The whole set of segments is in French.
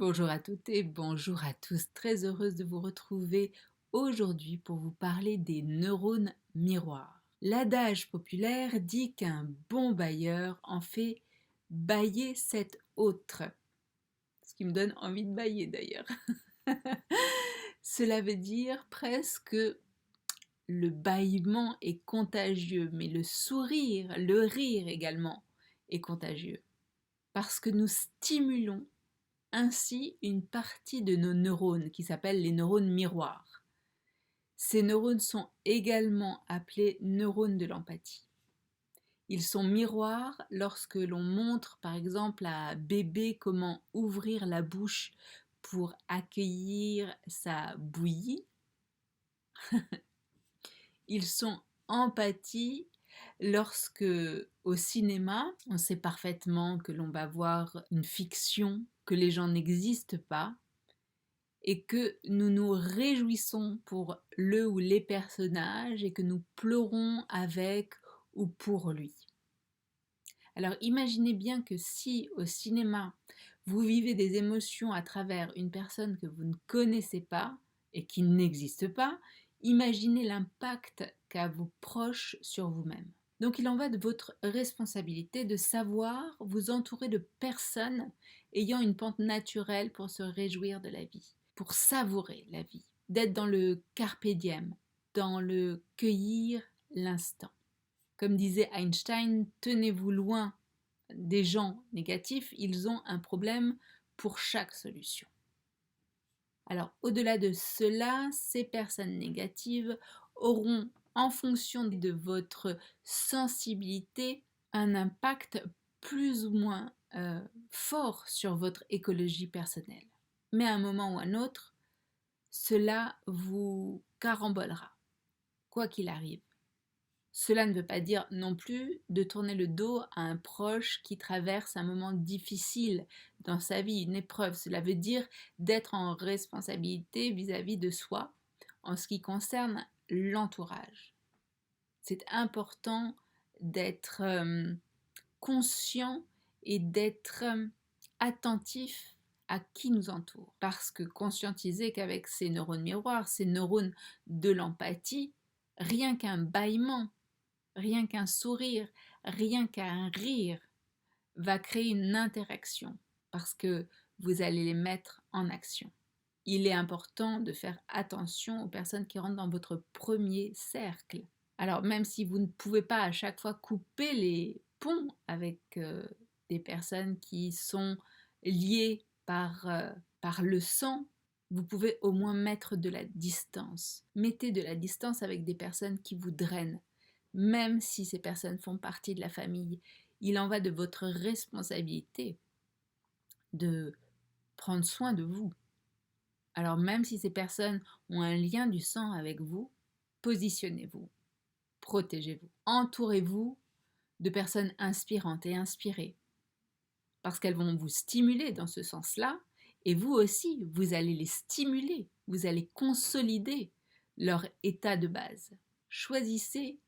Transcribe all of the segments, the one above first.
Bonjour à toutes et bonjour à tous, très heureuse de vous retrouver aujourd'hui pour vous parler des neurones miroirs. L'adage populaire dit qu'un bon bailleur en fait bailler cet autre, ce qui me donne envie de bailler d'ailleurs. Cela veut dire presque le bâillement est contagieux, mais le sourire, le rire également est contagieux, parce que nous stimulons ainsi une partie de nos neurones qui s'appellent les neurones miroirs. Ces neurones sont également appelés neurones de l'empathie. Ils sont miroirs lorsque l'on montre par exemple à bébé comment ouvrir la bouche pour accueillir sa bouillie. Ils sont empathie lorsque au cinéma, on sait parfaitement que l'on va voir une fiction, que les gens n'existent pas, et que nous nous réjouissons pour le ou les personnages et que nous pleurons avec ou pour lui. Alors imaginez bien que si au cinéma vous vivez des émotions à travers une personne que vous ne connaissez pas et qui n'existe pas, imaginez l'impact qu'a vos proches sur vous-même. Donc il en va de votre responsabilité de savoir vous entourer de personnes ayant une pente naturelle pour se réjouir de la vie, pour savourer la vie, d'être dans le carpe diem, dans le cueillir l'instant. Comme disait Einstein, tenez-vous loin des gens négatifs, ils ont un problème pour chaque solution. Alors au-delà de cela, ces personnes négatives auront, en fonction de votre sensibilité, un impact plus ou moins fort sur votre écologie personnelle. Mais à un moment ou à un autre, cela vous carambolera, quoi qu'il arrive. Cela ne veut pas dire non plus de tourner le dos à un proche qui traverse un moment difficile dans sa vie, une épreuve. Cela veut dire d'être en responsabilité vis-à-vis de soi en ce qui concerne l'entourage. C'est important d'être conscient et d'être attentif à qui nous entoure. Parce que conscientiser qu'avec ces neurones miroirs, ces neurones de l'empathie, rien qu'un bâillement, rien qu'un sourire, rien qu'un rire va créer une interaction parce que vous allez les mettre en action. Il est important de faire attention aux personnes qui rentrent dans votre premier cercle. Alors même si vous ne pouvez pas à chaque fois couper les ponts avec des personnes qui sont liées par le sang, vous pouvez au moins mettre de la distance. Mettez de la distance avec des personnes qui vous drainent. Même si ces personnes font partie de la famille, il en va de votre responsabilité de prendre soin de vous. Alors même si ces personnes ont un lien du sang avec vous, positionnez-vous, protégez-vous, entourez-vous de personnes inspirantes et inspirées, parce qu'elles vont vous stimuler dans ce sens-là, et vous aussi, vous allez les stimuler, vous allez consolider leur état de base. Choisissez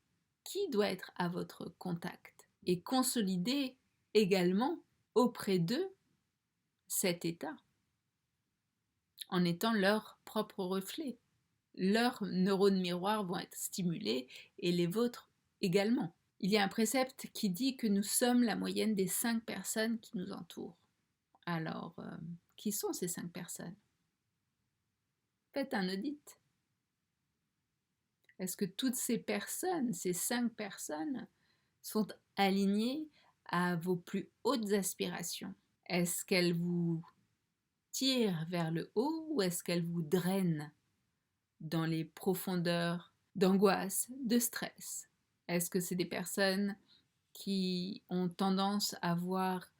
qui doit être à votre contact et consolidez également auprès d'eux cet état en étant leur propre reflet. Leurs neurones miroirs vont être stimulés et les vôtres également. Il y a un précepte qui dit que nous sommes la moyenne des 5 personnes qui nous entourent. Alors, qui sont ces 5 personnes? Faites un audit. Est-ce que toutes ces personnes, ces 5 personnes, sont alignées à vos plus hautes aspirations? Est-ce qu'elles vous tirent vers le haut ou est-ce qu'elles vous drainent dans les profondeurs d'angoisse, de stress? Est-ce que c'est des personnes qui ont tendance à voir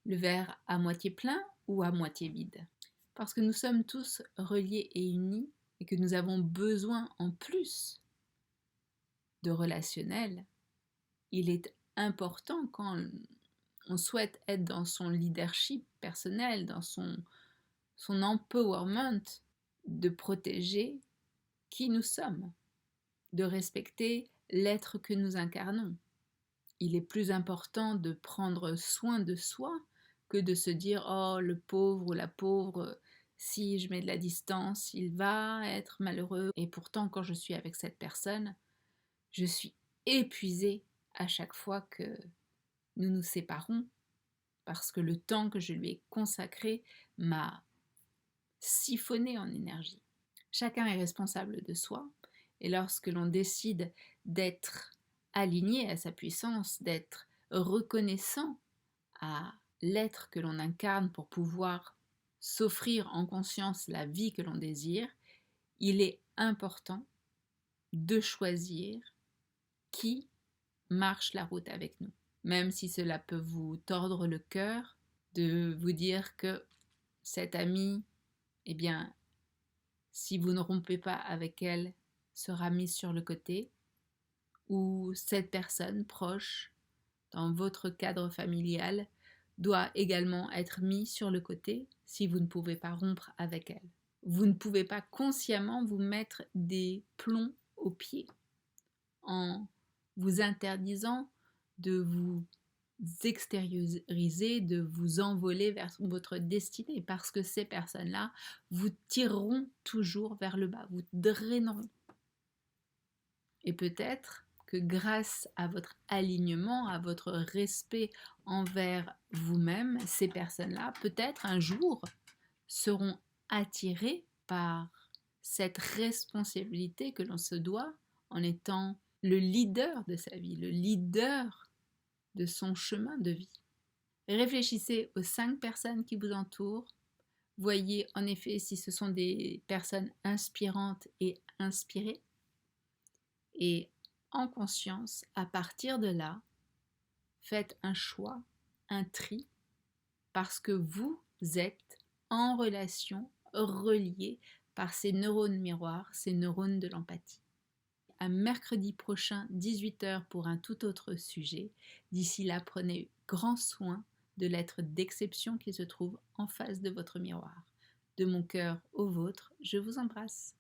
le verre à moitié plein ou à moitié vide? Parce que nous sommes tous reliés et unis et que nous avons besoin en plus de relationnel, il est important quand on souhaite être dans son leadership personnel, dans son empowerment, de protéger qui nous sommes, de respecter l'être que nous incarnons. Il est plus important de prendre soin de soi que de se dire oh le pauvre ou la pauvre, si je mets de la distance, il va être malheureux. Et pourtant, quand je suis avec cette personne, je suis épuisée à chaque fois que nous nous séparons parce que le temps que je lui ai consacré m'a siphonné en énergie. Chacun est responsable de soi et lorsque l'on décide d'être aligné à sa puissance, d'être reconnaissant à l'être que l'on incarne pour pouvoir s'offrir en conscience la vie que l'on désire, il est important de choisir qui marche la route avec nous. Même si cela peut vous tordre le cœur de vous dire que cette amie, eh bien, si vous ne rompez pas avec elle, sera mise sur le côté, ou cette personne proche dans votre cadre familial doit également être mis sur le côté si vous ne pouvez pas rompre avec elle. Vous ne pouvez pas consciemment vous mettre des plombs aux pieds en vous interdisant de vous extérioriser, de vous envoler vers votre destinée parce que ces personnes-là vous tireront toujours vers le bas, vous draineront. Et peut-être que grâce à votre alignement, à votre respect envers vous-même, ces personnes-là, peut-être un jour, seront attirées par cette responsabilité que l'on se doit en étant le leader de sa vie, le leader de son chemin de vie. Réfléchissez aux 5 personnes qui vous entourent. Voyez en effet si ce sont des personnes inspirantes et inspirées. Et en conscience, à partir de là, faites un choix, un tri, parce que vous êtes en relation, reliés par ces neurones miroirs, ces neurones de l'empathie. À mercredi prochain, 18h pour un tout autre sujet. D'ici là, prenez grand soin de l'être d'exception qui se trouve en face de votre miroir. De mon cœur au vôtre, je vous embrasse.